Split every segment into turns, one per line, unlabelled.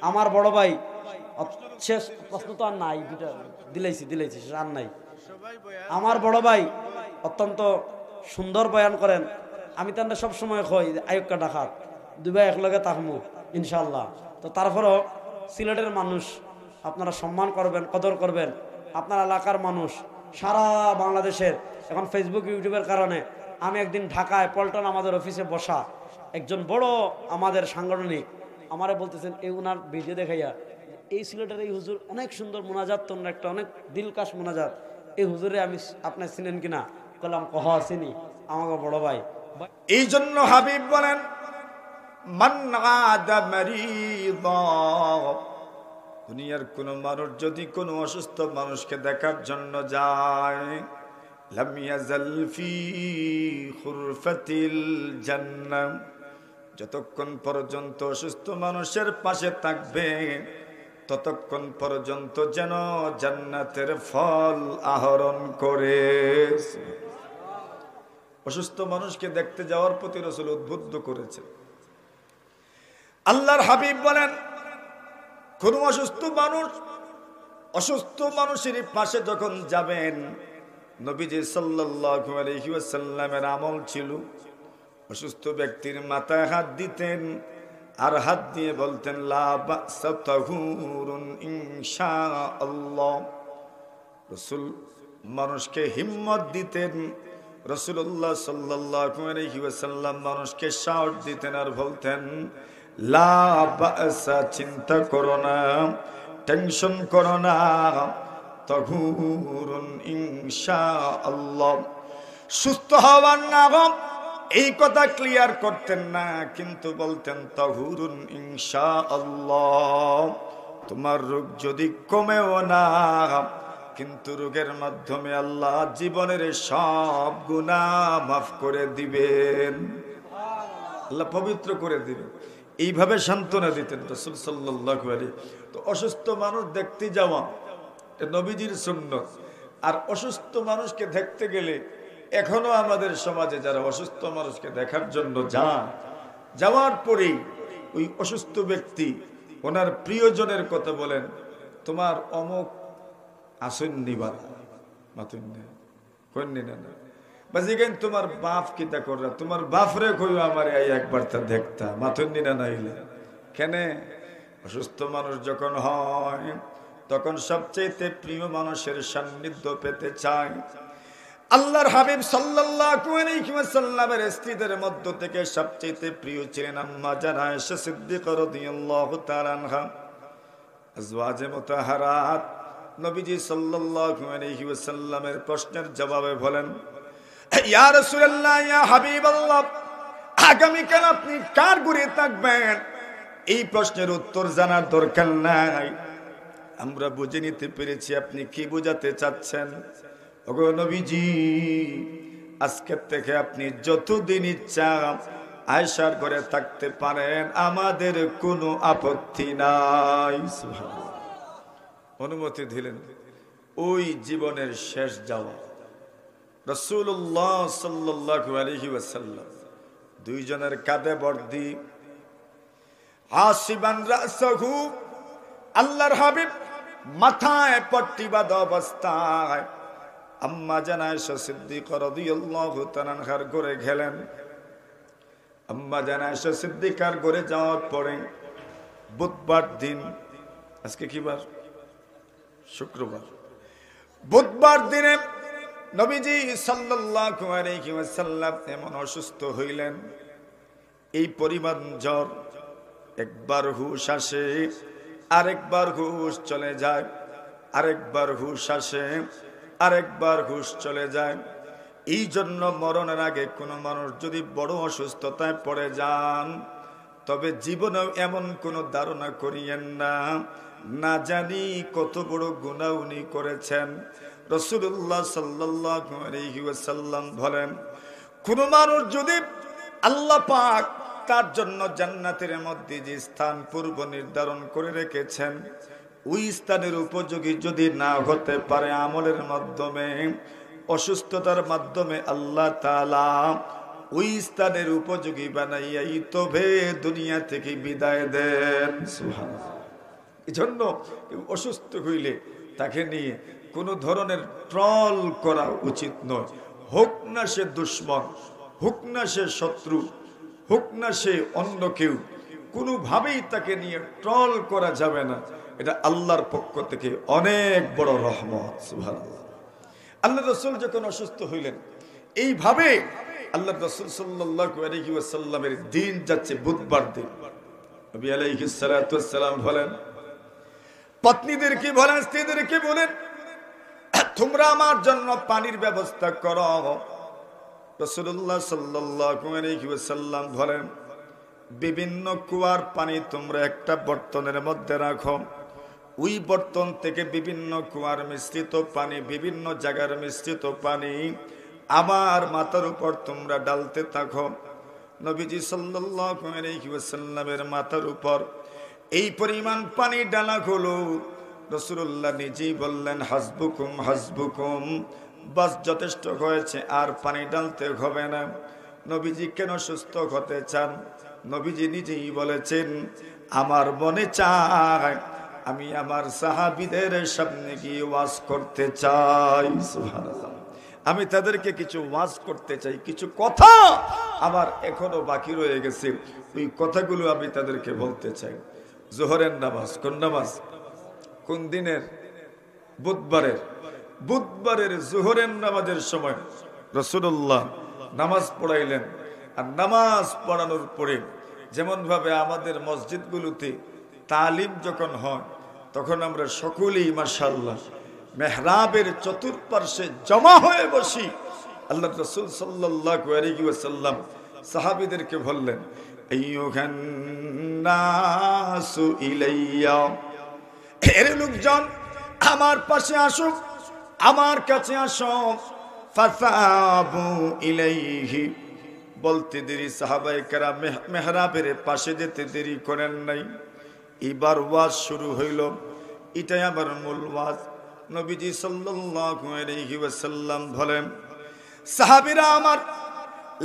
আমার বড় ভাই শেষ প্রশ্ন তো আর নাই, দুটা দিলাইছি আর নাই। আমার বড় ভাই অত্যন্ত সুন্দর বয়ান করেন। আমি তার সব সময় কই আয়ুক্কা ডাকাত দুই ভাই একলগে থাকবো ইনশাল্লাহ। তো তারপরও সিলেটের মানুষ আপনারা সম্মান করবেন, কদর করবেন। আপনার এলাকার মানুষ সারা বাংলাদেশের এখন ফেসবুক ইউটিউবের কারণে আমি একদিন ঢাকায় পল্টন আমাদের অফিসে বসা একজন বড় আমাদের সাংগঠনিক আমারে বলতেছেন এই উনার ভিডিও দেখাইয়া এই সিলেটের এই হুজুর অনেক সুন্দর মোনাজাত, তোমরা একটা অনেক দিলকাশ মোনাজাত, এই হুজুরে আমি আপনি চিনেন কিনা? বললাম কহ চিনি, আমাকে বড় ভাই।
এই জন্য হাবিব বলেন মান আদা মারিদা, দুনিয়ার কোন মানুষ যদি কোনো অসুস্থ মানুষকে দেখার জন্য যায় লাম ইয়াজাল ফি খুরফাতিল জান্নাহ, যতক্ষণ পর্যন্ত অসুস্থ মানুষের পাশে থাকবে ততক্ষণ পর্যন্ত যেন জান্নাতের ফল আহরণ করে। অসুস্থ মানুষকে দেখতে যাওয়ার প্রতি রাসূল উদ্বুদ্ধ করেছে। আল্লাহর হাবিব বলেন কোন অসুস্থ মানুষের পাশে যখন যাবেন, নবীজি সাল্লাল্লাহু আলাইহি ওয়াসাল্লামের আমল ছিল অসুস্থ ব্যক্তির মাথায় হাত দিতেন আর হাত দিয়ে বলতেন লা বা'সা তাহুরুন ইনশাআল্লাহ। রাসূল মানুষকে হিম্মত দিতেন, রাসূলুল্লাহ সাল্লাল্লাহু আলাইহি ওয়াসাল্লাম মানুষকে সাহস দিতেন আর বলতেন লা বা'সা, চিন্তা করো না, টেনশন করো না, তাহুরুন ইনশাআল্লাহ, সুস্থ হওয়ার নাম এই কথা ক্লিয়ার করতেন না, কিন্তু বলতেন তাহুরুন ইনশাআল্লাহ। তোমার রোগ যদি কমেও না, কিন্তু রোগের মাধ্যমে আল্লাহ জীবনের সব গুনাহ মাফ করে দিবেন, আল্লাহ পবিত্র করে দিবেন। এইভাবে সান্ত্বনা দিতেন রাসূল সাল্লাল্লাহু আলাইহি। তো অসুস্থ মানুষ দেখতে যাওয়া নবীজির সুন্নাত। আর অসুস্থ মানুষকে দেখতে গেলে এখনো আমাদের সমাজে যারা অসুস্থ মানুষকে দেখার জন্য যান, যাওয়ার পরেই ওই অসুস্থ ব্যক্তি ওনার প্রিয়জনের কথা বলেন, তোমার অমুক আসন্নি বালা মাতুন্নি কন্নি না বাজিগান তোমার বাপ কিতা কররা, তোমার বাপ রে কইও আমার এই একবার তা দেখতা মাতুন্নি না নাইলে কেন? অসুস্থ মানুষ যখন হয় তখন সবচেয়ে প্রিয় মানুষের সান্নিধ্য পেতে চায়। আল্লাহর হাবিব সাল্লাল্লাহু আলাইহি ওয়াসাল্লামের স্ত্রীদের মধ্য থেকে সবচেয়ে প্রিয় ছিলেন আম্মা জান আয়েশা সিদ্দিকা রাদিয়াল্লাহু তাআলা আনহা। আজওয়াজে মুতাহারাত নবীজি সাল্লাল্লাহু আলাইহি ওয়াসাল্লামের প্রশ্নের জবাবে বলেন, ইয়া রাসূলুল্লাহ, ইয়া হাবিবাল্লাহ, আগামী কাল আপনি কার ঘরে থাকবেন? এই প্রশ্নের উত্তর জানার দরকার নাই, আমরা বুঝে নিতে পেরেছি আপনি কি বোঝাতে চাচ্ছেন। ওগো নবীজি, আজকে থেকে আপনি যতদিন ইচ্ছা আয়েশার ঘরে থাকতে পারেন, আমাদের কোনো আপত্তি নাই। সুবহানাল্লাহ, অনুমতি দিলেন। ওই জীবনের শেষ যাওয়া রাসূলুল্লাহ সাল্লাল্লাহু আলাইহি ওয়াসাল্লাম দুইজনের কাঁধে বর্দি হাসিবান রাসাহু, আল্লাহর হাবিব মাথায় পট্টি বাঁধা অবস্থায় আম্মা জান আয়েশা সিদ্দিকা রাদিয়াল্লাহু তাআলা আনহার ঘরে গেলেন। আম্মা জান আয়েশা সিদ্দিকার ঘরে যাওয়ার পরে বুধবার দিন, আজকে কি বার? শুক্রবার। বুধবার দিনে নবীজি সাল্লাল্লাহু আলাইহি ওয়াসাল্লাম এমন অসুস্থ হইলেন, এই পরিমাণ জ্বর, একবার হুশ আসে, আরেকবার হুশ চলে যায়, আরেকবার হুশ আসে, আরেকবার হুশ চলে যায়। এই জন্য মরণের আগে কোনো মানুষ যদি বড় অসুস্থতায় পড়ে যান, তবে জীবনেও এমন কোনো ধারণা করিয়েন না, না জানি কত বড় গুনাহ উনি করেছেন। রাসূলুল্লাহ সাল্লাল্লাহু আলাইহি ওয়াসাল্লাম বলেন, কোন মানুষ যদি আল্লাহ পাক তার জন্য জান্নাতের মধ্যে যে স্থান পূর্ব নির্ধারণ করে রেখেছেন, ওই স্থানের উপযোগী যদি না হতে পারে আমলের মাধ্যমে, অসুস্থতার মাধ্যমে আল্লাহ তাআলা ওই স্থানের উপযোগী বানাইয়াই তবে দুনিয়া থেকে বিদায় দেন। সুবহানাল্লাহ। এজন্য অসুস্থ হইলে তাকে নিয়ে কোনো ধরনের ট্রল করা উচিত নয়। হোক না সে দুশ্মন, হোক না সে শত্রু, হোক না সে অন্য কেউ, কোনোভাবেই তাকে নিয়ে ট্রল করা যাবে না। এটা আল্লাহর পক্ষ থেকে অনেক বড় রহমত। সুবহানাল্লাহ। আল্লাহ রাসূল যখন অসুস্থ হইলেন, এইভাবে আল্লাহ রাসূল সাল্লাল্লাহু আলাইহি ওয়াসাল্লামের দিন যাচ্ছে বুধবার দিন। নবী আলাইহিস সালাতু ওয়াস সালাম বলেন, পত্নীদেরকে বলেন, স্ত্রীদেরকে বলেন, তোমরা আমার জন্য পানির ব্যবস্থা করো। রাসূলুল্লাহ সাল্লাল্লাহু আলাইহি ওয়াসাল্লাম বলেন, বিভিন্ন কুয়ার পানি তোমরা একটা বর্তনের মধ্যে রাখো। ওই বর্তন থেকে বিভিন্ন কুয়ার মিশ্রিত পানি, বিভিন্ন জায়গার মিশ্রিত পানি আমার মাথার উপর তোমরা ডালতে থাকো। নবীজি সাল্লাল্লাহু আলাইহি ওয়াসাল্লামের মাথার উপর এই পরিমাণ পানি ডালা হলো। রাসূলুল্লাহ নিজেই বললেন, হাসবুকুম হাসবুকুম, বাস যথেষ্ট হয়েছে, আর পানি ডালতে হবে না। নবীজি কেন সুস্থ হতে চান? নবীজি নিজেই বলেছেন, আমার মনে চায় আমি আমার সাহাবীদের সামনে গিয়ে ওয়াজ করতে চাই। সুবহানাল্লাহ। আমি তাদেরকে কিছু ওয়াজ করতে চাই, কিছু কথা আমার এখনো বাকি রয়ে গেছে, ওই কথাগুলো আমি তাদেরকে বলতে চাই। জোহরের নামাজ কোন নামাজ? কোন দিনের? বুধবারের। বুধবারের জোহরের নামাজের সময় রাসূলুল্লাহ নামাজ পড়াইলেন। আর নামাজ পড়ানোর পরে যেমন ভাবে আমাদের মসজিদগুলোতে তালিম যখন হয়, তখন আমরা সকলেই মাশাআল্লাহ মেহরাবের চতুর্পার্শ্বে জমা হয়ে বসি। আল্লাহ রাসূল সাল্লাল্লাহু আলাইহি ওয়াসাল্লাম সাহাবীদেরকে বললেন, আইয়ুহান নাসু ইলাইয়া, এর লোকজন আমার পাশে আসো, আমার কাছে আসো। ফাসাবু ইলাইহি, বলতে দেরি সাহাবায়ে কেরাম মেহরাবের পাশে যেতে দেরি করেন নাই। এবার ওয়াজ শুরু হইল, এটাই আবার মূল ওয়াজ। নবীজি সাল্লাল্লাহু আলাইহি ওয়াসাল্লাম বলেন, সাহাবীরা আমার,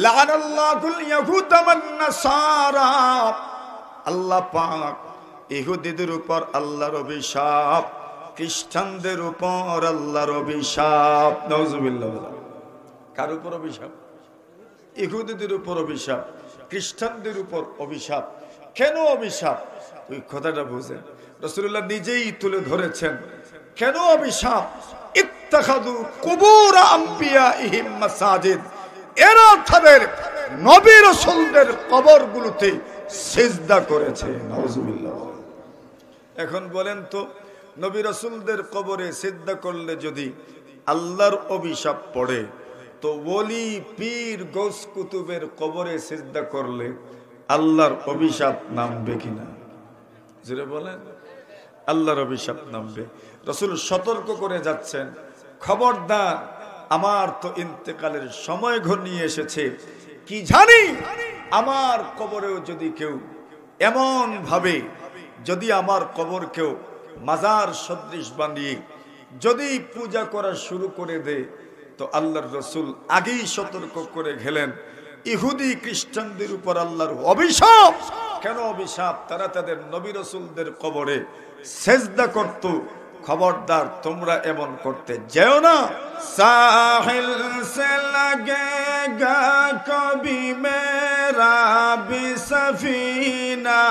লাআনাল্লাহুল ইয়াহুদা ওয়ান নাসারা, আল্লাহ পাক ইহুদিদের উপর আল্লাহর অভিশাপ, খ্রিস্টানদের উপর আল্লাহর অভিশাপ। নাউজুবিল্লাহ। কার উপর অভিশাপ? ইহুদিদের উপর অভিশাপ, খ্রিস্টানদের উপর অভিশাপ। কেন অভিশাপ? ওই কথাটা বুঝেন। রাসূলুল্লাহ নিজেই তুলে ধরেছেন কেন অভিশাপ। ইত্তাখাযু কুবুর আম্বিয়াইহিম মাসাজিদ, এরা তাদের নবী রাসূলদের কবরগুলোতে সিজদা করেছে। নাউজুবিল্লাহ। এখন বলেন তো, নবী রাসূলদের কবরে সিজদা করলে যদি আল্লাহর অভিশাপ পড়ে, তো ওলি পীর গৌস কুতুবের কবরে সিজদা করলে আল্লাহর অভিশাপ নামবে কিনা? জোরে বলেন। আল্লাহর অভিশাপ নামবে। রাসূল সতর্ক করে যাচ্ছেন, খবরদার, আমার তো ইন্তেকালের সময় ঘনিয়ে এসেছে, কি জানি আমার কবরেও যদি কেউ এমন ভাবে, যদি আমার কবর কেউ মাজার সদৃশ বানিয়ে যদি পূজা করা শুরু করে দেয়, তো আল্লাহর রাসূল আগেই সতর্ক করে গেলেন, ইহুদি খ্রিস্টানদের উপর আল্লাহর অভিশাপ। কেন অভিশাপ? তারা তাদের নবী রাসূলদের কবরে সিজদা করত। খবরদার, তোমরা এমন করতে যেও না। সাহিল সে লাগেগা কবি মেরা বিসফিনা,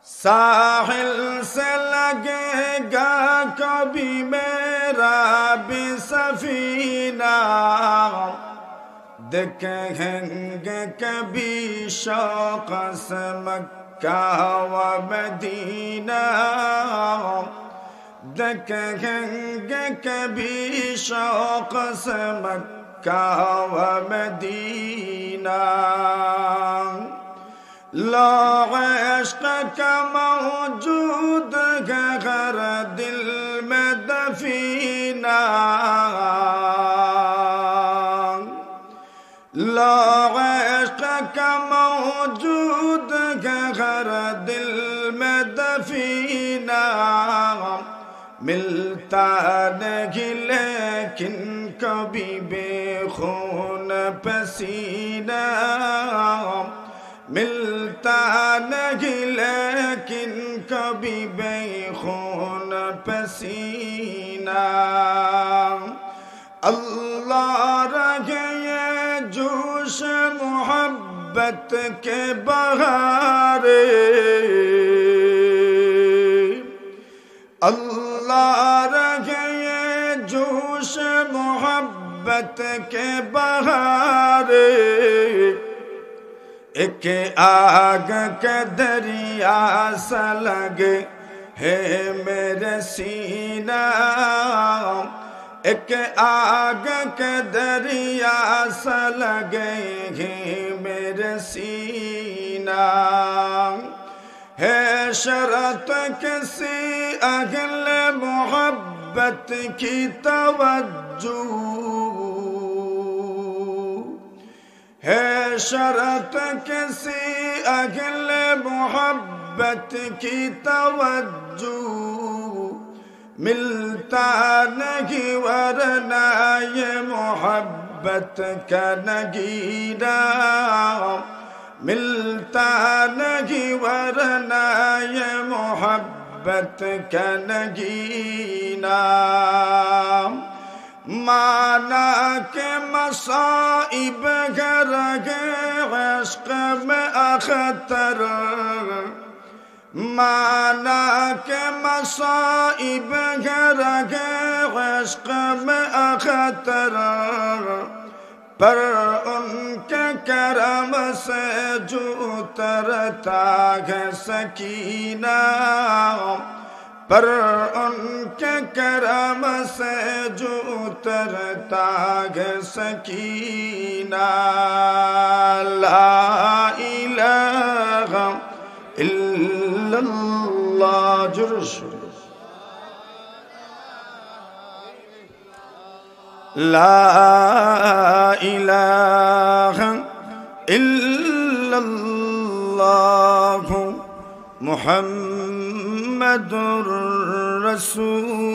साहिल से लगेगा कभी मेरा भी सफीना, देखेंगे कभी शौक से मक्का व मदीना, देखेंगे कभी शौक से मक्का व मदीना। ला इश्क का मौजूद है हर दिल में दफीना, ला इश्क का मौजूद है हर दिल में दफीना, मिलता नहीं लेकिन कभी बेखून पसीना, मिलता नहीं लेकिन कभी बेखून पसीना अल्लाह रखे ये जोश मोहब्बत के बहारे अल्लाह रखे ये जोश मोहब्बत के बहारे एक आग के दरिया सा लगे है मेरे सीना एक आग के दरिया सा लगे है मेरे सीना है शरत किसी अगले मोहब्बत की तवज्जो है शरत किसी अगले मोहब्बत की तवज्जो मिलता नहीं वरना ये मोहब्बत का नगीना मिलता नहीं वरना ये मोहब्बत का नगीना माना के मसाइब घर गए इश्क में अखतर माना के मसाइब घर गए इश्क में अखतर पर उनके करम से जो उतरता है सकीना पर उनके करम से जो उतरता है सकीना ला इलाहा इल्लल्लाह जुर्शुर ला इलाहा इल्लल्लाह मुहम्मदुर रसूलुल्लाह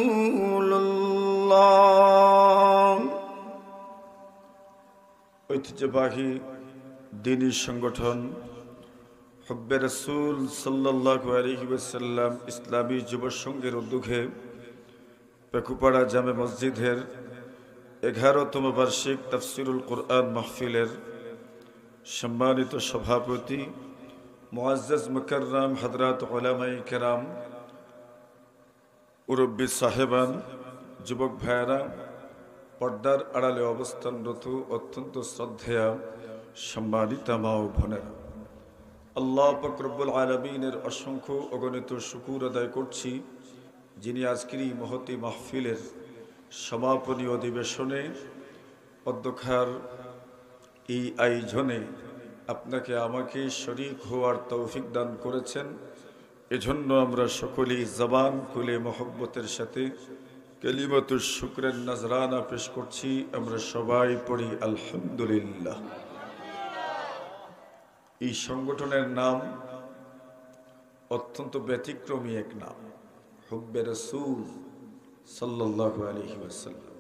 ঐতিহ্যবাহী দ্বীনী সংগঠন হুব্বে রাসূল সাল্লাল্লাহু আলাইহি ওয়াসাল্লাম ইসলামী যুব সংঘের উদ্যোগে পেকুপাড়া জামে মসজিদের 11তম বার্ষিক তাফসিরুল কুরআন মাহফিলের সম্মানিত সভাপতি মুআজ্জাজ মুকাররম হযরত উলামায়ে কেরাম মুরব্বী সাহেবান যুবক ভাইয়েরা পর্দার আড়ালে অবস্থানরত অত্যন্ত শ্রদ্ধেয়া সম্মানিতা মা ও বোনেরা আল্লাহ পাক রব্বুল আলামিনের অসংখ্য অগণিত শুকর আদায় করছি যিনি আজকের এই মহতী মাহফিলের সমাপনী অধিবেশনে অধ্যক্ষার এই আয়োজনে আপনাকে আমাকে শরীক হওয়ার তৌফিক দান করেছেন এজন্য আমরা সকলেই জবান খুলে মহব্বতের সাথে কালিমাতুশ শুকরের নজরানা পেশ করছি আমরা সবাই পড়ি আলহামদুলিল্লাহ এই সংগঠনের নাম অত্যন্ত ব্যতিক্রমী এক নাম হুব্বে রাসূল সাল্লাল্লাহু আলাইহি ওয়াসাল্লাম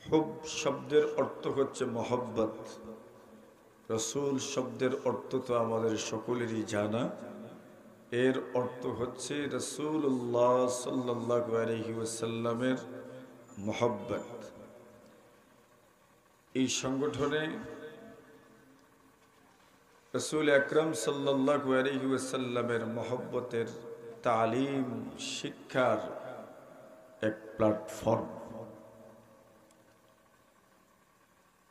হুব শব্দের অর্থ হচ্ছে মহব্বত রাসূল শব্দের অর্থ তো আমাদের সকলেরই জানা এর অর্থ হচ্ছে রাসূলুল্লাহ সাল্লাল্লাহু আলাইহি ওয়াসাল্লামের মহব্বত এই সংগঠনে রাসূল আকরাম সাল্লাল্লাহু আলাইহি ওয়াসাল্লামের মহব্বতের তালিম শিক্ষার এক প্ল্যাটফর্ম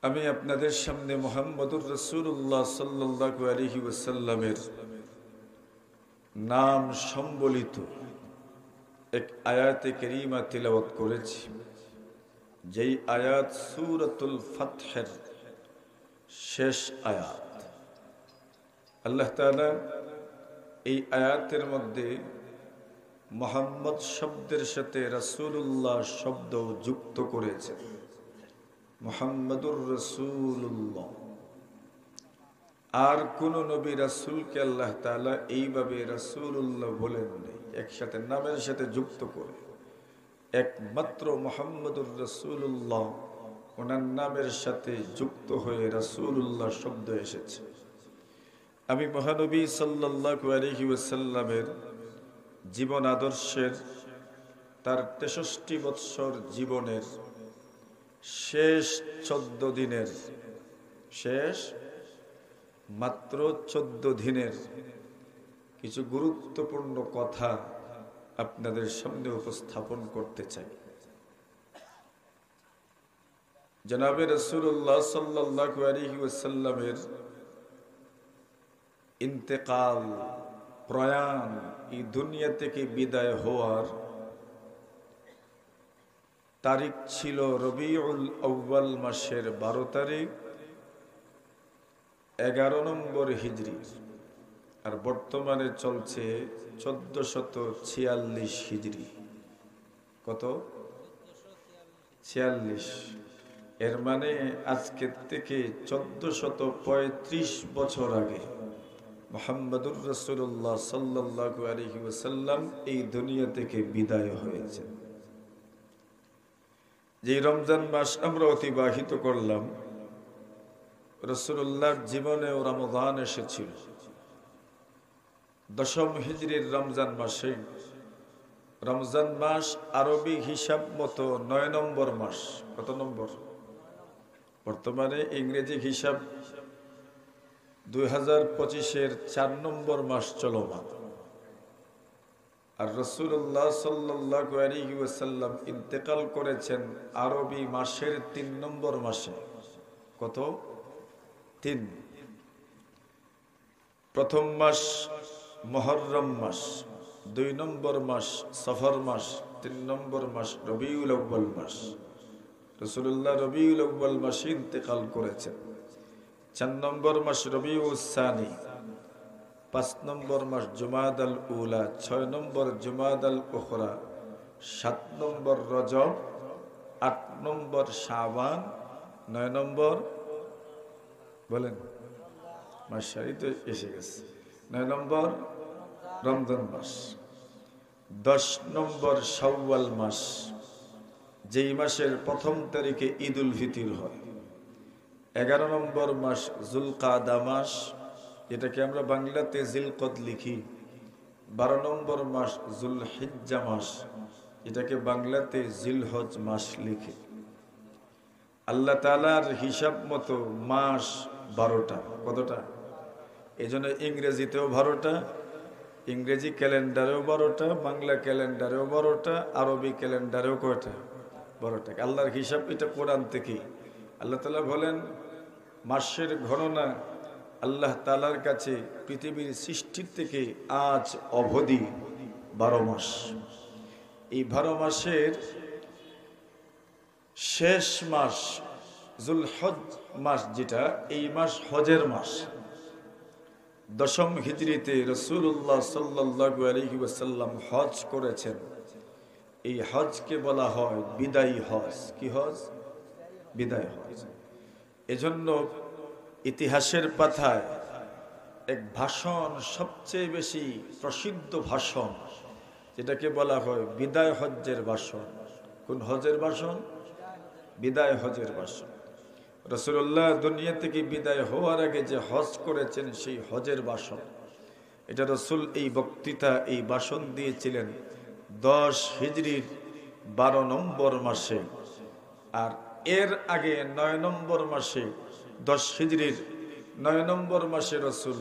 আমি আপনাদের সামনে মুহাম্মদুর রাসূলুল্লাহ সাল্লাল্লাহু আলাইহি ওয়াসাল্লামের নাম সম্বলিত এক আয়াতে কারীমা তিলাওয়াত করেছি যেই আয়াত সূরাতুল ফাতহের শেষ আয়াত আল্লাহ তাআলা এই আয়াতের মধ্যে মুহাম্মদ শব্দের সাথে রাসূলুল্লাহ শব্দ যুক্ত করেছেন মুহাম্মাদুর রাসূলুল্লাহ আর কোন নবী রাসূলকে আল্লাহ তাআলা এইভাবে রাসূলুল্লাহ বলেন নাই একসাথে নামের সাথে যুক্ত করে একমাত্র মুহাম্মাদুর রাসূলুল্লাহ ওনার নামের সাথে যুক্ত হয়ে রাসূলুল্লাহ শব্দ এসেছে আমি মহানবী সাল্লাল্লাহু আলাইহি ওয়াসাল্লামের জীবন আদর্শের তার 63 বৎসর জীবনের শেষ 14 দিনের শেষ মাত্র 14 দিনের কিছু গুরুত্বপূর্ণ কথা আপনাদের সামনে উপস্থাপন করতে চাই। জনাবে রাসূলুল্লাহ সাল্লাল্লাহু আলাইহি ওয়াসাল্লামের ইন্তেকাল, প্রয়াণ, এই দুনিয়া থেকে বিদায় হওয়ার তারিখ ছিল রবিউল আউয়াল মাসের 12 তারিখ 11 নম্বর হিজরি, আর বর্তমানে চলছে 1446 হিজরি। কত? 46। এর মানে আজকের থেকে 1435 বছর আগে মুহাম্মদুর রাসূলুল্লাহ সাল্লাল্লাহু আলাইহি ওয়াসাল্লাম এই দুনিয়া থেকে বিদায় হয়েছে। যে রমজান মাস আমরা অতিবাহিত করলাম, রাসূলুল্লাহর জীবনেও রমজান এসেছিল। 10ম হিজরির রমজান মাসে, রমজান মাস আরবি হিসাব মতো 9 নম্বর মাস। কত নম্বর? বর্তমানে ইংরেজি হিসাব 2025-এর 4 নম্বর মাস চলমান। আর রাসূলুল্লাহ সাল্লাল্লাহু আলাইহি ওয়াসাল্লাম ইন্তেকাল করেছেন আরবি মাসের 3 নম্বর মাসে। কত? 3। প্রথম মাস মুহররম মাস, 2 নম্বর মাস সফর মাস, 3 নম্বর মাস রবিউল আউয়াল মাস। রাসূলুল্লাহ রবিউল আউয়াল মাসে ইন্তেকাল করেছেন। 4 নম্বর মাস রবিউস সানি, 5 নম্বর মাস জুমাদাল উলা, 6 নম্বর জুমাদাল উখরা, 7 নম্বর রজব, 8 নম্বর শাবান, 9 নম্বর বলেন মাসই তো এসে গেছে, 9 নম্বর রমজান মাস। 10 নম্বর শাওয়াল মাস, যেই মাসের 1ম তারিখে ঈদুল ফিতর হয়। 11 নম্বর মাস জুলকাদা মাস, এটাকে আমরা বাংলাতে জিলকদ লিখি। 12 নম্বর মাস জুলহিজ্জা মাস, এটাকে বাংলাতে জিলহজ মাস লিখে। আল্লাহ তাআলার হিসাব মতো মাস 12টা। কতটা? এই জন্য ইংরেজিতেও 12টা, ইংরেজি ক্যালেন্ডারেও 12টা, বাংলা ক্যালেন্ডারেও 12টা, আরবি ক্যালেন্ডারেও কয়টা? 12টা। আল্লাহর হিসাব এটা কোরআন থেকে। আল্লাহ তাআলা বলেন, মাসের গণনা আল্লাহ তাআলার কাছে পৃথিবীর সৃষ্টির থেকে আজ অবধি 12 মাস। এই 12 মাসের শেষ মাস জুলহজ মাস, যেটা এই মাস হজের মাস। 10ম হিজরিতে রাসূলুল্লাহ সাল্লাল্লাহু আলাইহি ওয়াসাল্লাম হজ করেছেন। এই হজকে বলা হয় বিদায়ী হজ। কি হজ? বিদায় হজ। এজন্য ইতিহাসের পাতায় এক ভাষণ, সবচেয়ে বেশি প্রসিদ্ধ ভাষণ, যেটাকে বলা হয় বিদায় হজ্জের ভাষণ। কোন হজের ভাষণ? বিদায় হজের ভাষণ। রাসূলুল্লাহ দুনিয়া থেকে বিদায় হওয়ার আগে যে হজ করেছেন, সেই হজের ভাষণ। এটা রাসূল এই বক্তৃতা, এই ভাষণ দিয়েছিলেন 10 হিজরির 12 নম্বর মাসে। আর এর আগে 9 নম্বর মাসে, 10 হিজরির 9 নম্বর মাসে রাসূল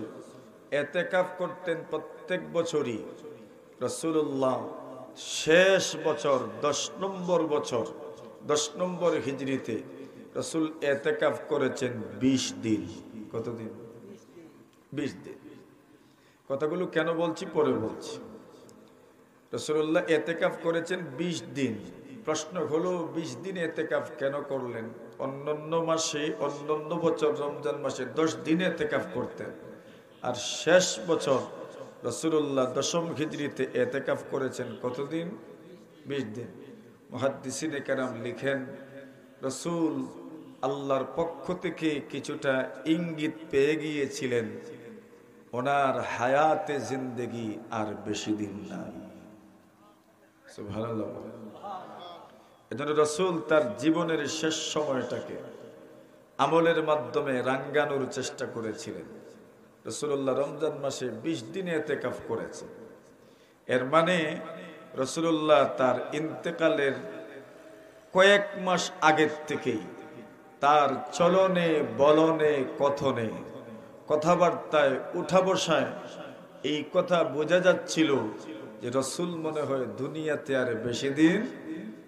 এতেকাফ করতেন প্রত্যেক বছরই। রাসূলুল্লাহ শেষ বছর 10 নম্বর বছর, 10 নম্বর হিজরিতে রাসূল এতেকাফ করেছেন 20 দিন। কতদিন? 20 দিন। কথাগুলো কেন বলছি পরে বলছি। রাসূলুল্লাহ এতেকাফ করেছেন 20 দিন। প্রশ্ন হলো 20 দিন এতেকাফ কেন করলেন? অন্যান্য মাসে, অন্যান্য বছর রমজান মাসে 10 দিন এতেকাফ করতেন, আর শেষ বছর রাসূলুল্লাহ 10ম হিজরিতে এতেকাফ করেছেন কতদিন? 20 দিন। মুহাদ্দিসিনে কেরাম লিখেন, রাসূল আল্লাহর পক্ষ থেকে কিছুটা ইঙ্গিত পেয়ে গিয়েছিলেন ওনার হায়াতে জিন্দেগি আর বেশি দিন নাই। সুবহানাল্লাহ। এজন্য রাসূল তার জীবনের শেষ সময়টাকে আমলের মাধ্যমে রাঙ্গানোর চেষ্টা করেছিলেন। রাসূলুল্লাহ রমজান মাসে 20 দিনে ইতিকাফ করেছেন। এর মানে রাসূলুল্লাহ তার ইন্তেকালের কয়েক মাস আগের থেকেই তার চলনে বলনে কথনে কথাবার্তায় উঠা বসায় এই কথা বোঝা যাচ্ছিল যে রাসূল মনে হয় দুনিয়াতে আর বেশি দিন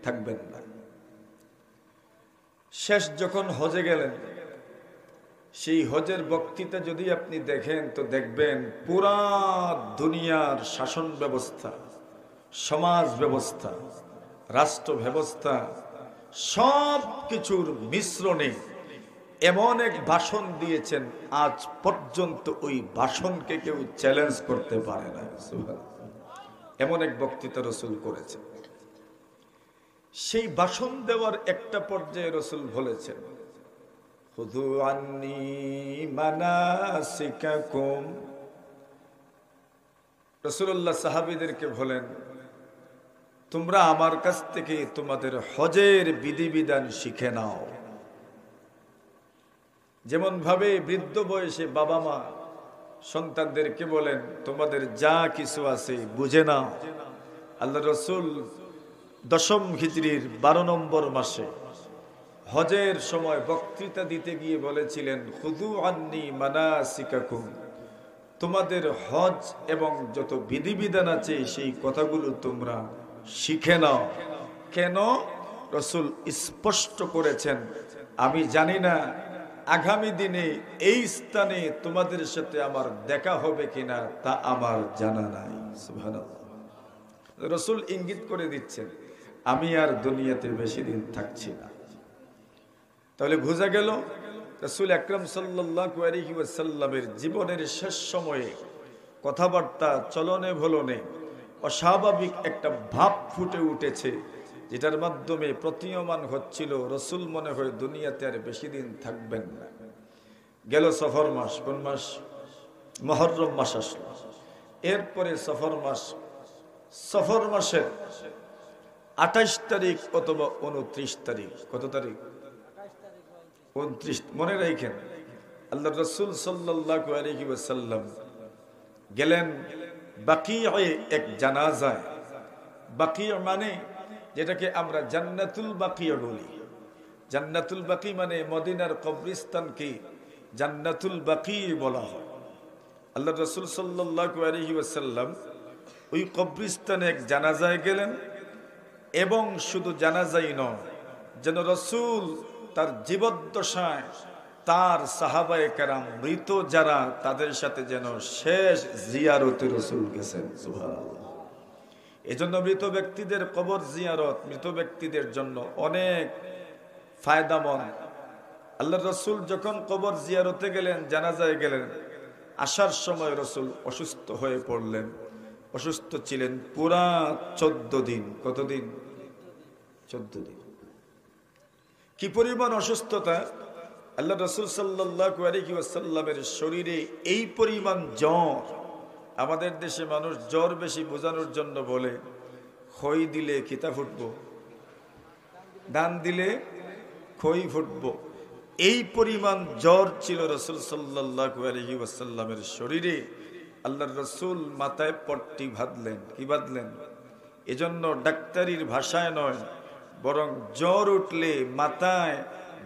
থাকবেন না। শেষ যখন হজে গেলেন, সেই হজের বক্তৃতা যদি আপনি দেখেন তো দেখবেন পুরা দুনিয়ার শাসন ব্যবস্থা, সমাজ ব্যবস্থা, রাষ্ট্র ব্যবস্থা সব কিছুর মিশ্রণে এমন এক ভাষণ দিয়েছেন, আজ পর্যন্ত ওই ভাষণকে কেউ চ্যালেঞ্জ করতে পারে না। এমন এক বক্তৃতা রাসূল করেছেন। সেই ভাষণ দেওয়ার একটা পর্যায়ে রাসূল বলেছেন, খুযু আন্নী মানাসিকাকুম। রাসূলুল্লাহ সাহাবীদেরকে বলেন, তোমরা আমার কাছ থেকে তোমাদের হজের বিধিবিধান শিখে নাও। যেমন ভাবে বৃদ্ধ বয়সে বাবা মা সন্তানদেরকে বলেন, তোমাদের যা কিছু আছে বুঝে নাও। আল্লাহ রাসূল 10ম হিজরির 12 নম্বর মাসে হজের সময় বক্তৃতা দিতে গিয়ে বলেছিলেন, খুযু আন্নী মানাসিকাকুম, তোমাদের হজ এবং যত বিধিবিধান আছে সেই কথাগুলো তোমরা শিখে নাও। কেন? রাসূল স্পষ্ট করেছেন, আমি জানি না আগামী দিনে এই স্থানে তোমাদের সাথে আমার দেখা হবে কিনা, তা আমার জানা নাই। সুবহানাল্লাহ। রাসূল ইঙ্গিত করে দিচ্ছেন, আমি আর দুনিয়াতে বেশি দিন থাকছি না। তাহলে বোঝা গেল রাসূল আকরাম সাল্লাল্লাহু আলাইহি ওয়াসাল্লামের জীবনের শেষ সময়ে কথাবার্তা চলনে ভলনে অস্বাভাবিক একটা ভাব ফুটে উঠেছে, যেটার মাধ্যমে প্রতীয়মান হচ্ছিল রাসূল মনে হয় দুনিয়াতে আর বেশি দিন থাকবেন না। গেল সফর মাস, কোন মাস? মুহররম মাস আসলো। এরপরে সফর মাস। সফর মাসের 28 তারিখ অথবা 29 তারিখ, কত তারিখ? 29। মনে রাখেন, আল্লাহ রাসূল সাল্লাল্লাহু আলাইহি ওয়াসাল্লাম গেলেন বাকিয়ে এক জানাজায়। বাকিয়া মানে যেটাকে আমরা জান্নাতুল বাকিয়া বলি। জান্নাতুল বাকি মানে মদিনার কবরস্থানকে জান্নাতুল বাকি বলা হয়। আল্লাহ রাসূল সাল্লাল্লাহু আলাইহি ওয়াসাল্লাম ওই কবরস্থানে এক জানাজায় গেলেন, এবং শুধু জানাজাই নয়, যেন রাসূল তার জীবদ্দশায় তার সাহাবায়ে কেরাম মৃত যারা তাদের সাথে যেন শেষ জিয়ারতে রাসূল গেছেন। সুবহানাল্লাহ। এজন্য মৃত ব্যক্তিদের কবর জিয়ারত মৃত ব্যক্তিদের জন্য অনেক ফায়দামন্দ। আল্লাহ রাসূল যখন কবর জিয়ারতে গেলেন, জানাজায় গেলেন, আসার সময় রাসূল অসুস্থ হয়ে পড়লেন। অসুস্থ ছিলেন পুরা 14 দিন। কতদিন? 14 দিন। কি পরিমাণ অসুস্থতা! আল্লাহ রাসূল সাল্লাল্লাহু আলাইহি ওয়াসাল্লামের শরীরে এই পরিমাণ জ্বর। আমাদের দেশে মানুষ জ্বর বেশি বোঝানোর জন্য বলে, খই দিলে কিতা ফুটবো, দান দিলে খই ফুটবো। এই পরিমাণ জ্বর ছিল রাসূল সাল্লাল্লাহু আলাইহি ওয়াসাল্লামের শরীরে। আল্লাহর রাসূল মাথায় পট্টি বাঁধলেন। কি বাঁধলেন? এজন্য ডাক্তারির ভাষায় নয়, বরং জ্বর উঠলে মাথায়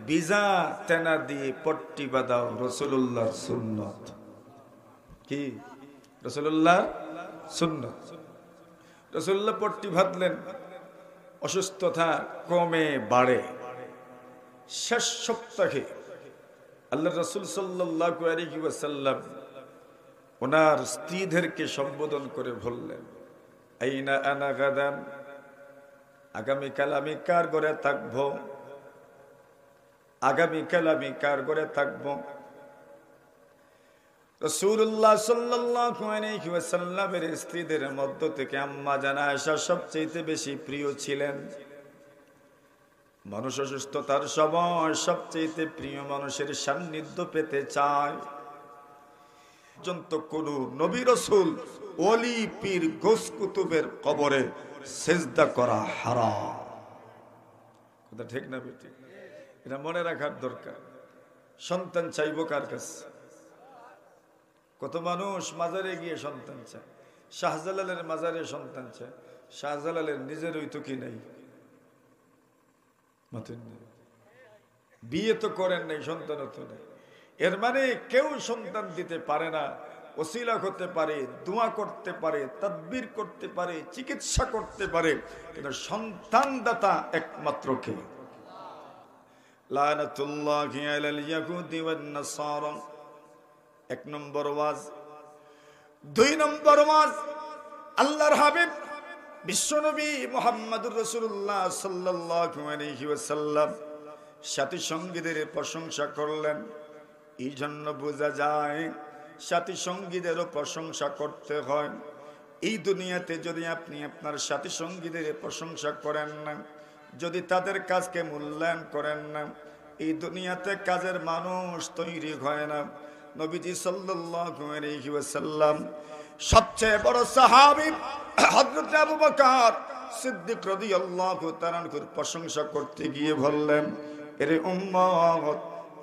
ভিজা তেনা দিয়ে পট্টি বাঁধাও রাসূলুল্লাহর সুন্নত। কি? রাসূলুল্লাহর সুন্নত। রাসূলুল্লাহ পট্টি বাঁধলেন। অসুস্থতা কমে বাড়ে। শেষ সপ্তাহে আল্লাহ রাসূল সাল্লাল্লাহু আলাইহি ওয়াসাল্লাম ওনার স্ত্রীদেরকে সম্বোধন করে বললেন, আইনা আনা গাদান, আগামীকাল আমি কার ঘরে থাকবো? আগামীকাল আমি কার ঘরে থাকবো? রাসূলুল্লাহ সাল্লাল্লাহু আলাইহি ওয়াসাল্লামের স্ত্রীদের মধ্য থেকে আম্মা জানা আয়েশা সবচেয়ে বেশি প্রিয় ছিলেন। মানুষ অসুস্থতার সময় সবচেয়ে প্রিয় মানুষের সান্নিধ্য পেতে চায়। পর্যন্ত কোন নবী রাসূল ওলি পীর গৌস কুতুবের কবরে সিজদা করা হারাম। কথা ঠিক না বেটি? এটা মনে রাখার দরকার। সন্তান চাইবো কার কাছে? কত মানুষ মাজারে গিয়ে সন্তান চায়। শাহজালালের মাজারে সন্তান চায়, শাহজালালের নিজের ওই তো কি নাই, বিয়ে তো করেন নাই, সন্তান তো নেই। এর মানে কেউ সন্তান দিতে পারে না, ওসিলা করতে পারে, দোয়া করতে পারে, তাদবির করতে পারে, চিকিৎসা করতে পারে, কিন্তু সন্তান দাতা একমাত্র কে? লানাতুল্লাহি আলাল ইয়াহুদি ওয়ান নাসারা। এক নম্বর ওয়াজ। দুই নম্বর ওয়াজ, আল্লাহর হাবিব বিশ্বনবী মুহাম্মদুর রাসূলুল্লাহ সাল্লাল্লাহু আলাইহি ওয়াসাল্লাম সাথী সঙ্গীদের প্রশংসা করলেন। এই জন্য বোঝা যায় সাথী সঙ্গীদেরও প্রশংসা করতে হয়। এই দুনিয়াতে যদি আপনি আপনার সাথী সঙ্গীদের প্রশংসা করেন না, যদি তাদের কাজকে মূল্যায়ন করেন না, এই দুনিয়াতে কাজের মানুষ তৈরি হয় না। নবীজি সাল্লাল্লাহু আলাইহি ওয়াসাল্লাম সবচেয়ে বড় সাহাবী হযরত আবু বকর সিদ্দিক রাদিয়াল্লাহু তাআলা আনহুর প্রশংসা করতে গিয়ে বললেন, এরে উম্মত,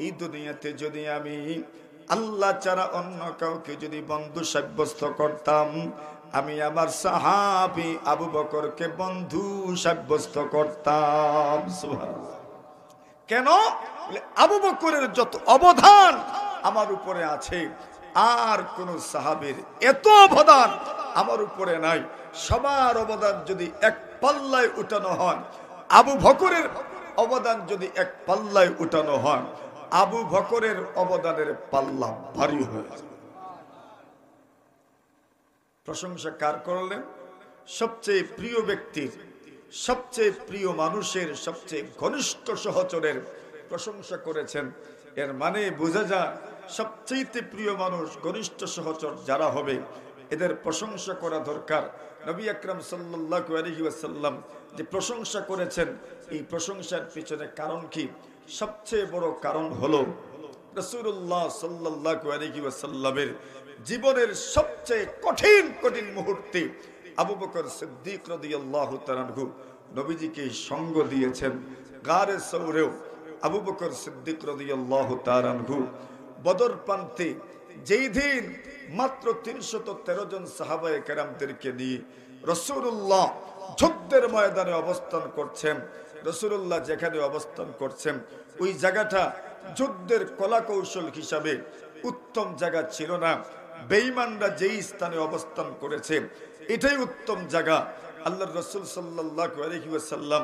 এই দুনিয়াতে যদি আমি আল্লাহ ছাড়া অন্য কাউকে যদি বন্ধু সাব্যস্ত করতাম, আমি আমার সাহাবী আবু বকরকে বন্ধু সাব্যস্ত করতাম। সুবহানাল্লাহ। কেন? আবু বকরের যত অবদান আমার উপরে আছে, আর কোন সাহাবীর এত অবদান আমার উপরে নাই। সবার অবদান যদি এক পাল্লায় উঠানো হয়, আবু বকরের অবদান যদি এক পাল্লায় উঠানো হয়, আবু বকরের অবদানের পাল্লা ভারী হয়ে যায়। প্রশংসা কার করলেন? সবচেয়ে প্রিয় ব্যক্তির, সবচেয়ে প্রিয় মানুষের, সবচেয়ে ঘনিষ্ঠ সহচরের প্রশংসা করেছেন। এর মানে বোঝা যায় সবচেয়ে প্রিয় মানুষ, ঘনিষ্ঠ সহচর যারা হবে, এদের প্রশংসা করা দরকার। নবী আকরাম সাল্লাল্লাহু আলাইহি ওয়াসাল্লাম যে প্রশংসা করেছেন, এই প্রশংসার পিছনে কারণ কি? সবচেয়ে বড় কারণ হলো রাসূলুল্লাহ সাল্লাল্লাহু আলাইহি ওয়াসাল্লামের জীবনের সবচেয়ে কঠিন কঠিন মুহূর্তে আবু বকর সিদ্দিক রাদিয়াল্লাহু তাআলা আনহু নবীজিকে সঙ্গ দিয়েছেন। গারে সৌরেও আবু বকর সিদ্দিক রাদিয়াল্লাহু তাআলা আনহু বদর প্রান্তে যেই দিন মাত্র 313 জন সাহাবায়ে কেরামদেরকে নিয়ে রাসূলুল্লাহ যুদ্ধের ময়দানে অবস্থান করছেন। রাসূলুল্লাহ যেখানে অবস্থান করছেন ওই জায়গাটা যুদ্ধের কলা কৌশল হিসাবে উত্তম জায়গা ছিল না। বেঈমানরা যেই স্থানে অবস্থান করেছে এটাই উত্তম জায়গা। আল্লাহর রাসূল সাল্লাল্লাহু আলাইহি ওয়াসাল্লাম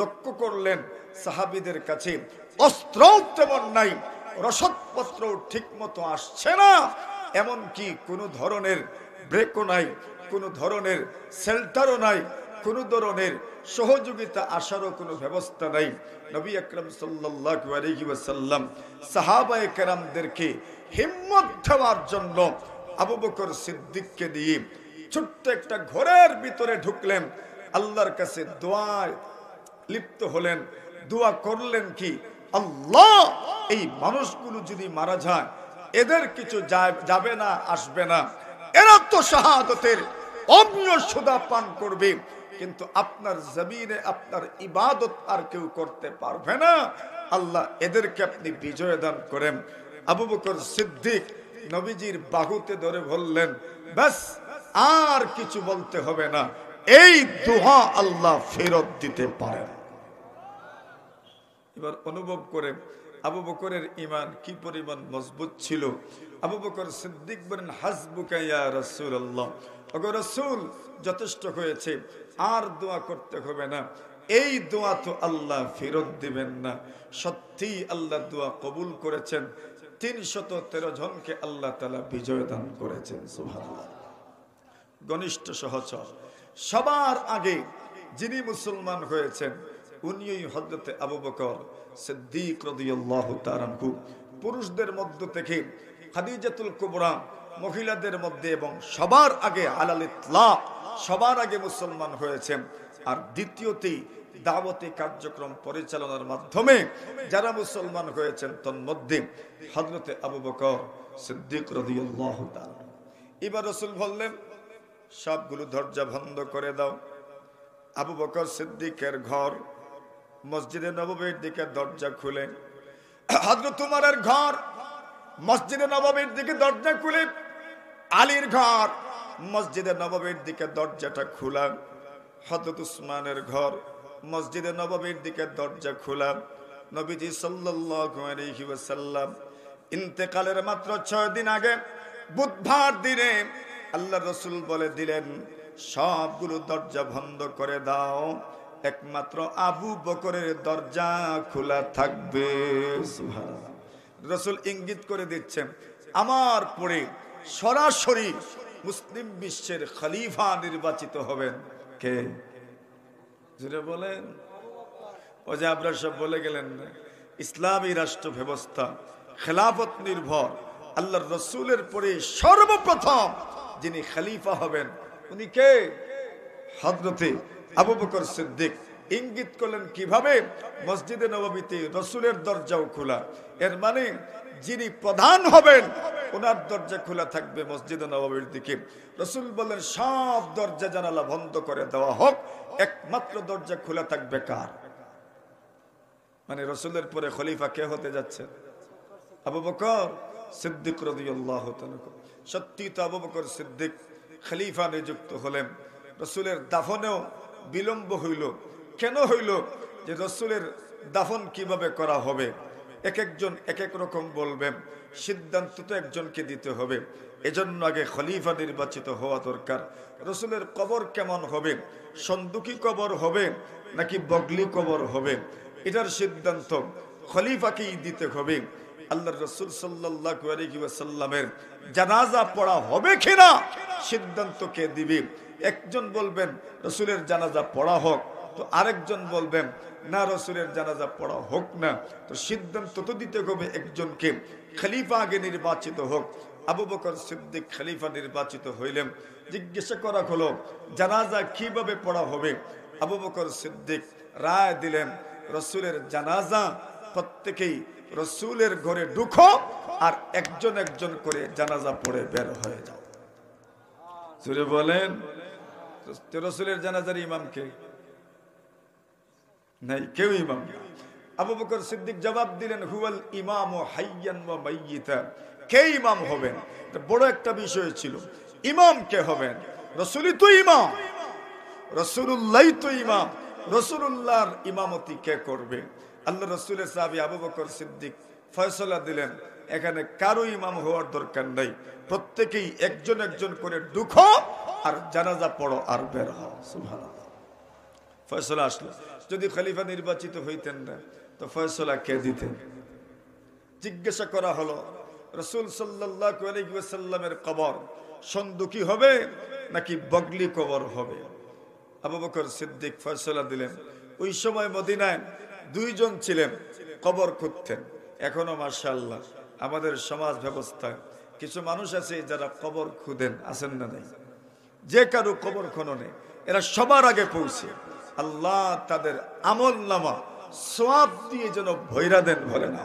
লক্ষ্য করলেন সাহাবীদের কাছে অস্ত্র তেমন নাই, রসদপত্র ঠিক মতো আসছে না, এমনকি কোনো ধরনের ব্রেকও নাই, কোনো ধরনের শেল্টারও নাই, কোনো ধরনের সহযোগিতা আসারও কোনো ব্যবস্থা নাই। নবী আকরাম সাল্লাল্লাহু আলাইহি ওয়াসাল্লাম সাহাবায়ে কেরামদেরকে হিম্মত দেওয়ার জন্য আবু বকর সিদ্দিককে দিয়ে ছোট্ট একটা ঘরের ভিতরে ঢুকলেন, আল্লাহর কাছে দোয়ায় লিপ্ত হলেন। দোয়া করলেন কি, আল্লাহ এই মানুষগুলো যদি মারা যায়, এদের কিছু যাবে না, আসবে না, এরা তো শাহাদাতের অমীয় সুধা পান করবে, কিন্তু আপনার জমিনে আপনার ইবাদত আর কেউ করতে পারবে না। আল্লাহ এদেরকে আপনি বিজয় দান করেন। আবু বকর সিদ্দিক নবীজির বাহুতে ধরে বললেন, ব্যাস আর কিছু বলতে হবে না, এই দোয়া আল্লাহ ফেরত দিতে পারেন। এবার অনুভব করে আবু বকরের ঈমান কি পরিমাণ মজবুত ছিল। আবু বকর সিদ্দিক বলেন, হাসবুকা ইয়া রাসূলুল্লাহ, ওগো রাসূল যথেষ্ট হয়েছে, আর দোয়া করতে হবে না, এই দোয়া তো আল্লাহ ফেরত দিবেন না। সত্যি আল্লাহ দোয়া কবুল করেছেন। 313 জনকে আল্লাহ তাআলা বিজয় দান করেছেন। সুবহানাল্লাহ। ঘনিষ্ঠ সহচর সবার আগে যিনি মুসলমান হয়েছেন উনিই হযরতে আবু বকর সিদ্দিক রাদিয়াল্লাহু তাআলা আনহু। পুরুষদের মধ্য থেকে খাদিজাতুল কুবরা, মহিলাদের মধ্যে এবং সবার আগে আলাল ইতলাক, সবার আগে মুসলমান হয়েছেন। আর দ্বিতীয়তে দাওয়াতি কার্যক্রম পরিচালনার মাধ্যমে যারা মুসলমান হয়েছেন তন্মধ্যে হযরতে আবু বকর সিদ্দিক রাদিয়াল্লাহু তাআলা। এবার রাসূল বললেন, সবগুলো দরজা বন্ধ করে দাও। আবু বকর সিদ্দিকের ঘর মসজিদে নববীর দিকে দরজা খুলে, হযরত উমরের ঘর মসজিদে নববীর দিকে দরজা খুলে, আলীর ঘর মসজিদে নববীর দিকে দরজাটা খোলা, হযরত উসমানের ঘর, মসজিদে নববীর দিকে দরজা খোলা। নবীজি সাল্লাল্লাহু আলাইহি ওয়াসাল্লাম ইন্তেকালের মাত্র 6 দিন আগে বুধবার দিনে আল্লাহর রাসূল বলে দিলেন, সবগুলো দরজা বন্ধ করে দাও, একমাত্র আবু বকরের দরজা খোলা থাকবে। সুবহানাল্লাহ। রাসূল ইঙ্গিত করে দিচ্ছেন, আমার পরে সরাসরি মুসলিম বিশ্বের খলিফা নির্বাচিত হবেন কে? জুড়ে বলেন। ও যে আপনারা সব বলে গেলেন না, ইসলামী রাষ্ট্র ব্যবস্থা খেলাফত নির্ভর, আল্লাহর রাসূলের পরে সর্বপ্রথম যিনি খলিফা হবেন উনি কে? হযরতে আবু বকর সিদ্দিক। ইঙ্গিত করলেন কিভাবে? মসজিদে নববীতে রাসূলের দরজাও খোলা, এর মানে যিনি প্রধান হবেন ওনার দরজা খোলা থাকবে মসজিদে নববীর দিকে। রাসূল বলেন, সব দরজা জানালা বন্ধ করে দেওয়া হোক, একমাত্র দরজা খোলা থাকবে কার? মানে রাসূলের পরে খলিফা কে হতে যাচ্ছে? আবু বকর সিদ্দিক রাদিয়াল্লাহু তাআলা। সত্যি তো আবু বকর সিদ্দিক খলিফা নিযুক্ত হলেন। রাসূলের দাফনেও বিলম্ব হইল। কেন হইল? যে রাসূলের দাফন কিভাবে করা হবে, এক একজন এক এক রকম বলবেন, সিদ্ধান্ত তো একজনকে দিতে হবে। এজন্য আগে খলিফা নির্বাচিত হওয়া দরকার। রাসূলের কবর কেমন হবে? সন্দুকি কবর হবে নাকি বগলি কবর হবে, এটার সিদ্ধান্ত খলিফাকেই দিতে হবে। আল্লাহর রাসূল সাল্লাল্লাহু আলাইহি ওয়াসাল্লামের জানাজা পড়া হবে কিনা সিদ্ধান্ত কে দিবে? একজন বলবেন রাসূলের জানাজা পড়া হোক, তো আরেকজন বলবেন না রাসূলের জানাজা পড়া হোক না। তো সিদ্ধান্ত তো দিতে হবে একজনকে। খলিফা আগে নির্বাচিত হোক। আবু বকর সিদ্দিক খলিফা নির্বাচিত হইলেন। জিজ্ঞাসা করা হলো জানাজা কিভাবে পড়া হবে? আবু বকর সিদ্দিক রায় দিলেন, রাসূলের জানাজা প্রত্যেকেই রাসূলের ঘরে ঢুকো আর একজন একজন করে জানাজা পড়ে বের হয়ে যাও। জোরে বলেন। রাসূলের জানাজার ইমাম কে? নাই, কেউ ইমাম না। আবু বকর সিদ্দিক জবাব দিলেন, হুয়াল ইমামু হাইয়ান ওয়া মাইয়িতা। কে ইমাম হবেন? এটা বড় একটা বিষয় ছিল। ইমাম কে হবেন? রাসূলই তো ইমাম, রাসূলুল্লাহই তো ইমাম। রাসূলুল্লাহর ইমামতি কে করবে? আল্লাহ রাসূলের সাহাবী আবু বকর সিদ্দিক ফয়সালা দিলেন, এখানে কারো ইমাম হওয়ার দরকার নাই, প্রত্যেকেই একজন একজন করে ঢুকো আর জানাজা পড়ো আর বের হও। সুবহানাল্লাহ। ফয়সালা আসলো। যদি খলিফা নির্বাচিত হইতেন না তো ফয়সালা কে দিতেন? জিজ্ঞাসা করা হলো, রাসূল সাল্লাল্লাহু আলাইহি ওয়াসাল্লামের কবর সন্দুকি হবে নাকি বগলি কবর হবে? আবু বকর সিদ্দিক ফয়সালা দিলেন। ওই সময় মদিনায় দুইজন ছিলেন কবর খুঁড়তেন। এখনো মাশাআল্লাহ আমাদের সমাজ ব্যবস্থায় কিছু মানুষ আছে যারা কবর খুঁদেন, আছেন না নাই? যে কারো কবর খননে এরা সবার আগে পৌঁছে আল্লাহ তাদের আমল নামা সওয়াব দিয়ে যেন ভৈরা দেন, বলে না।